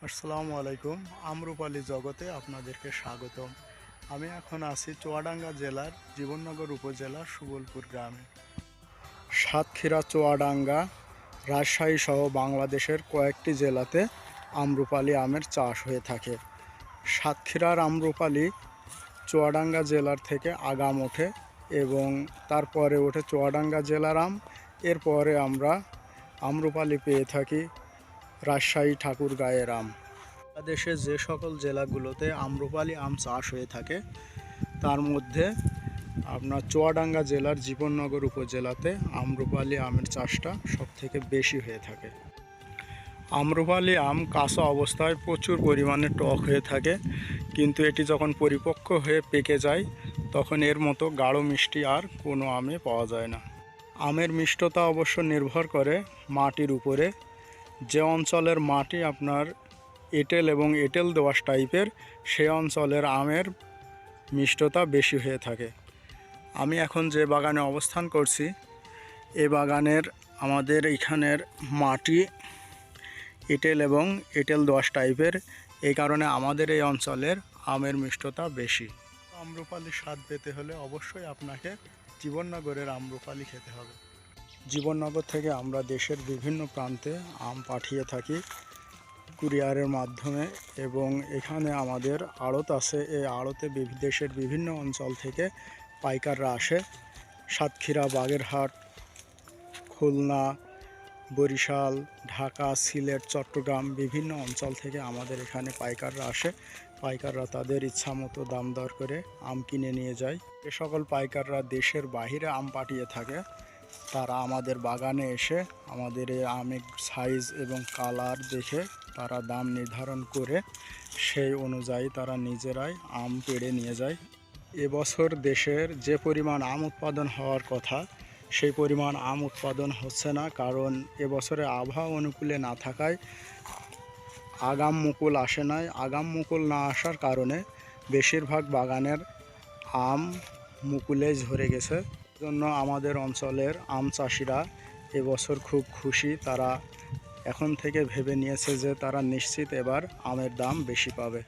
আসসালামু আলাইকুম। আম্রপালি জগতে আপনাদেরকে স্বাগতম। আমি এখন আছি চুয়াডাঙ্গা জেলার জীবননগর উপজেলার সুবলপুর গ্রামে। সাতক্ষীরা, চুয়াডাঙ্গা, রাজশাহী সহ বাংলাদেশের কয়েকটি জেলাতে আম্রপালি আমের চাষ হয়ে থাকে। সাতক্ষীরার আম্রপালি চুয়াডাঙ্গা জেলার থেকে আগাম ওঠে এবং তারপরে ওঠে চুয়াডাঙ্গা জেলার আম। এরপরে আমরা আম্রপালি পেয়ে থাকি রাজশাহী ঠাকুরগাঁয়ের আম। বাংলাদেশে যে সকল জেলাগুলোতে আম্রপালি আম চাষ হয়ে থাকে তার মধ্যে আপনার চুয়াডাঙ্গা জেলার জীবননগর উপজেলাতে আম্রপালি আমের চাষটা সবথেকে বেশি হয়ে থাকে। আম্রপালি আম কাঁচা অবস্থায় প্রচুর পরিমাণে টক হয়ে থাকে, কিন্তু এটি যখন পরিপক্ক হয়ে পেকে যায় তখন এর মতো গাঢ় মিষ্টি আর কোনো আমে পাওয়া যায় না। আমের মিষ্টতা অবশ্য নির্ভর করে মাটির উপরে। যে অঞ্চলের মাটি আপনার এঁটেল এবং এঁটেল দোআঁশ টাইপের, সেই অঞ্চলের আমের মিষ্টতা বেশি হয়ে থাকে। আমি এখন যে বাগানে অবস্থান করছি এ বাগানের আমাদের এখানের মাটি এঁটেল এবং এঁটেল দোআঁশ টাইপের, এই কারণে আমাদের এই অঞ্চলের আমের মিষ্টতা বেশি। আম্রপালির স্বাদ পেতে হলে অবশ্যই আপনাকে জীবননগরের আম্রপালি খেতে হবে। জীবননগর থেকে আমরা দেশের বিভিন্ন প্রান্তে আম পাঠিয়ে থাকি কুরিয়ারের মাধ্যমে, এবং এখানে আমাদের আড়ত আছে। এই আড়তে দেশের বিভিন্ন অঞ্চল থেকে পাইকাররা আসে। সাতক্ষীরা, বাগেরহাট, খুলনা, বরিশাল, ঢাকা, সিলেট, চট্টগ্রাম বিভিন্ন অঞ্চল থেকে আমাদের এখানে পাইকাররা আসে। পাইকাররা তাদের ইচ্ছা মতো দাম দর করে আম কিনে নিয়ে যায়। এ সকল পাইকাররা দেশের বাহিরে আম পাঠিয়ে থাকে। তারা আমাদের বাগানে এসে আমাদের এই আমের সাইজ এবং কালার দেখে তারা দাম নির্ধারণ করে সেই অনুযায়ী তারা নিজেরাই আম পেড়ে নিয়ে যায়। এবছর দেশের যে পরিমাণ আম উৎপাদন হওয়ার কথা সেই পরিমাণ আম উৎপাদন হচ্ছে না, কারণ এবছরে আবহাওয়া অনুকূলে না থাকায় আগাম মুকুল আসে নাই। আগাম মুকুল না আসার কারণে বেশিরভাগ বাগানের আম মুকুলে ঝরে গেছে। জন্য আমাদের অঞ্চলের আম চাষিরা এবছর খুব খুশি। তারা এখন থেকে ভেবে নিয়েছে যে তারা নিশ্চিত এবার আমের দাম বেশি পাবে।